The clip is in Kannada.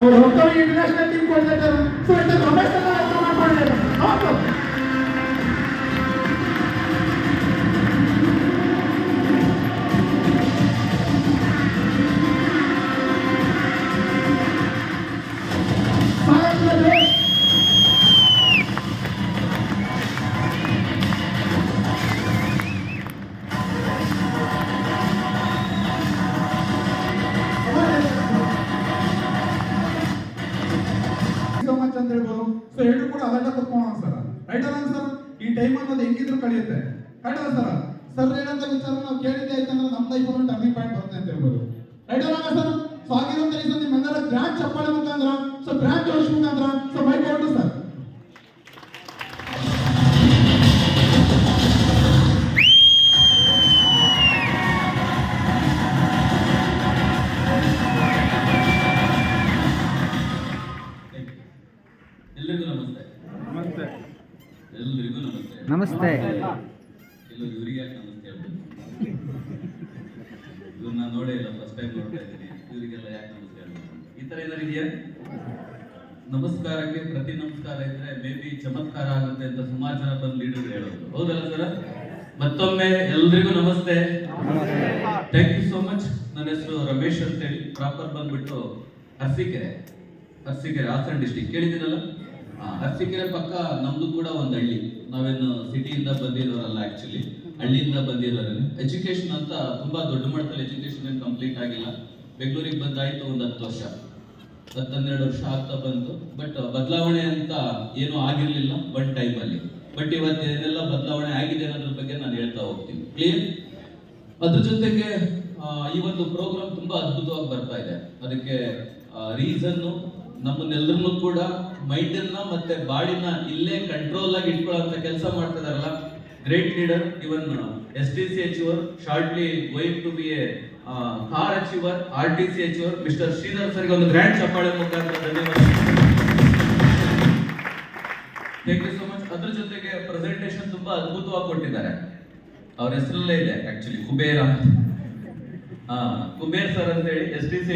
ಇಂಟರ್ನ್ಯಾಷನಲ್ ಟೀಮ್ ಕೊಡ್ತಾರೆ ಸೊ ಇಟ್ ರಮೇಶ್ ಮಾಡ್ಕೊಂಡಿದ್ದಾರೆ ಹೌದು ಅಂತ ಹೇಳ್ಬೋದು. ಸೊ ಎರಡು ಕೂಡ ಅದನ್ನ ಕುತ್ಕೋಣ ಸರ್, ರೈಟ್ ಅಲ್ಲ ಸರ್? ಈ ಟೈಮ್ ಅನ್ನೋದು ಹೆಂಗಿದ್ರು ಕಳೆಯುತ್ತೆ, ರೈಟ್ ಅಲ್ಲ ಸರ್? ಸರ್ ಏನಂತ ವಿಚಾರ ನಾವು ಕೇಳಿದ್ದೆ ಆಯ್ತಂದ್ರೆ ನಮ್ಮ ಲೈಫ್ ಅಲ್ಲಿ ಟರ್ನಿಂಗ್ ಪಾಯಿಂಟ್ ಬರುತ್ತೆ ಅಂತ ಹೇಳ್ಬೋದು, ರೈಟ್ ಅಲ್ಲ ಸರ್? ಸೊ ಆಗಿರುವಂತ ಈ ಸತಿ ನಿಮ್ಮೆಲ್ಲರ ಗ್ರ್ಯಾಂಡ್ ಚಪ್ಪಾಳೆ ಮುಖಾಂತರ, ಸೊ ಗ್ರ್ಯಾಂಡ್ ಜೋಶ್ ಮುಖಾಂತರ, ಸೊ ಮೈಕ್ ಔಟ್ ಸರ್. ಎಲ್ರಿಗೂ ನಮಸ್ತೆ. ನಮಸ್ತೆ. ಎಲ್ರಿಗೂ ನಮಸ್ತೆ. ನಮಸ್ತೆ. ಎಲ್ಲರೂ ಇವರಿಗೆ ಯಾಕೆ ನಮಸ್ತೆ ಹೇಳ್ಬೋದು? ಇವ್ರನ್ನ ನೋಡೇ ಇಲ್ಲ, ಫಸ್ಟ್ ಟೈಮ್ ನೋಡ್ತಾ ಇದ್ದೀನಿ. ಇವರಿಗೆಲ್ಲ ಯಾಕೆ ನಮಸ್ತೆ ಹೇಳ್ಬೋದು? ಈ ತರ ಏನಾರು ಇದೆಯಾ? ನಮಸ್ಕಾರಕ್ಕೆ ಪ್ರತಿ ನಮಸ್ಕಾರ ಇದ್ರೆ ಮೇ ಬಿ ಚಮತ್ಕಾರ ಆಗುತ್ತೆ ಅಂತ ಸುಮಾರು ಜನ ಬಂದು ಲೀಡರ್ ಹೇಳೋದು, ಹೌದಲ್ಲ ಸರ್? ಮತ್ತೊಮ್ಮೆ ಎಲ್ರಿಗೂ ನಮಸ್ತೆ. Thank you so much. ನನ್ನ ಹೆಸರು ರಮೇಶ್ ಅಂತೇಳಿ, ಪ್ರಾಪರ್ ಬಂದ್ಬಿಟ್ಟು ಅರಸೀಕೆರೆ, ಹಾಸನ ಡಿಸ್ಟಿಕ್ ಕೇಳಿದ್ದೀನಲ್ಲ? ಅರಸೀಕೆರೆ ಪಕ್ಕ ನಮ್ದು ಕೂಡ ಒಂದು ಹಳ್ಳಿ. ನಾವೇನು ಸಿಟಿಯಿಂದ ಬಂದಿರೋರಲ್ಲ, ಆಕ್ಚುಲಿ ಹಳ್ಳಿಯಿಂದ ಬಂದಿರೋರು. ಎಜುಕೇಶನ್ ಅಂತ ತುಂಬಾ ದೊಡ್ಡ ಮಟ್ಟದಲ್ಲಿ ಎಜುಕೇಶನ್ ಏನು ಕಂಪ್ಲೀಟ್ ಆಗಿಲ್ಲ. ಬೆಂಗಳೂರಿಗೆ ಬಂದಾಯ್ತು ಒಂದು 10 ವರ್ಷ, 10-12 ವರ್ಷ ಆಗ್ತಾ ಬಂತು. ಬಟ್ ಬದಲಾವಣೆ ಅಂತ ಏನೂ ಆಗಿರ್ಲಿಲ್ಲ ಒನ್ ಟೈಮ್ ಅಲ್ಲಿ. ಬಟ್ ಇವತ್ತು ಏನೆಲ್ಲ ಬದಲಾವಣೆ ಆಗಿದೆ ಅನ್ನೋದ್ರ ಬಗ್ಗೆ ನಾನು ಹೇಳ್ತಾ ಹೋಗ್ತೀನಿ, ಕ್ಲಿಯರ್? ಅದ್ರ ಜೊತೆಗೆ ಈ ಒಂದು ಪ್ರೋಗ್ರಾಮ್ ತುಂಬಾ ಅದ್ಭುತವಾಗಿ ಬರ್ತಾ ಇದೆ. ಅದಕ್ಕೆ ರೀಸನ್ ನಮ್ಮನ್ನೆಲ್ಲರನ್ನೂ ಕೂಡ ಮೈಂಡ್ ಅನ್ನ ಮತ್ತೆ ಬಾಡಿನ ಇಲ್ಲೇ ಕಂಟ್ರೋಲ್ ಆಗಿ ಇಟ್ಕೊಳ್ಳುವಂತ ಕೆಲಸ ಮಾಡ್ತಿದಾರಲ್ಲ, great leader, even STC achiever, shortly going to be a car achiever, RTC achiever, mister Sridhar ಸರ್ಗೆ ಒಂದು ಗ್ರ್ಯಾಂಡ್ ಚಪ್ಪಾಳೆ ಮುಖಾಂತರ ಧನ್ಯವಾದ. Thank you so much. ಅದ್ರ ಜೊತೆಗೆ ಪ್ರೆಸೆಂಟೇಶನ್ ತುಂಬಾ ಅದ್ಭುತವಾಗಿ ಕೊಟ್ಟಿದ್ದಾರೆ. ಅವ್ರ ಹೆಸರಲ್ಲೇ ಇದೆ ಆಕ್ಚುಲಿ, ಕುಬೇರ ಸರ್ ಅಂತೇಳಿ, STC